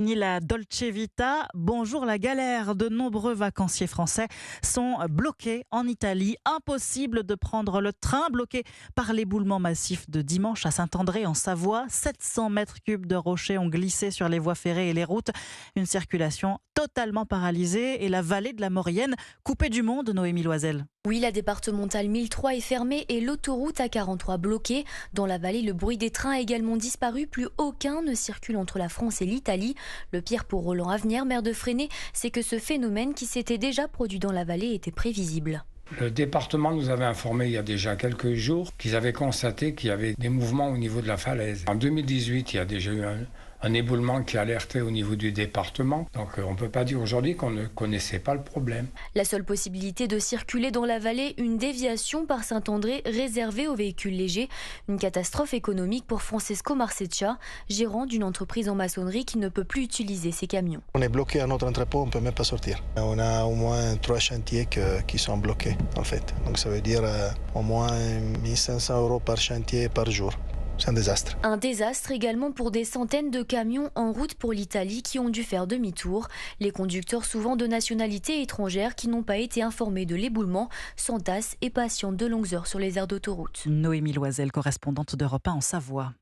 Ni la Dolce Vita. Bonjour la galère. De nombreux vacanciers français sont bloqués en Italie. Impossible de prendre le train, bloqué par l'éboulement massif de dimanche à Saint-André en Savoie. 700 mètres cubes de rochers ont glissé sur les voies ferrées et les routes. Une circulation totalement paralysée et la vallée de la Maurienne coupée du monde, Noémie Loisel. Oui, la départementale 1003 est fermée et l'autoroute A43 bloquée. Dans la vallée, le bruit des trains a également disparu. Plus aucun ne circule entre la France et l'Italie. Le pire pour Roland Avenir, maire de Fresnay, c'est que ce phénomène qui s'était déjà produit dans la vallée était prévisible. Le département nous avait informé il y a déjà quelques jours qu'ils avaient constaté qu'il y avait des mouvements au niveau de la falaise. En 2018, il y a déjà eu un éboulement qui alertait au niveau du département. Donc on ne peut pas dire aujourd'hui qu'on ne connaissait pas le problème. La seule possibilité de circuler dans la vallée, une déviation par Saint-André réservée aux véhicules légers. Une catastrophe économique pour Francesco Marceccia, gérant d'une entreprise en maçonnerie qui ne peut plus utiliser ses camions. On est bloqué à notre entrepôt, on ne peut même pas sortir. On a au moins 3 chantiers qui sont bloqués en fait. Donc ça veut dire au moins 1500 € par chantier par jour. C'est un désastre. Un désastre également pour des centaines de camions en route pour l'Italie qui ont dû faire demi-tour. Les conducteurs, souvent de nationalité étrangère, qui n'ont pas été informés de l'éboulement, s'entassent et patientent de longues heures sur les aires d'autoroute. Noémie Loisel, correspondante d'Europe 1 en Savoie.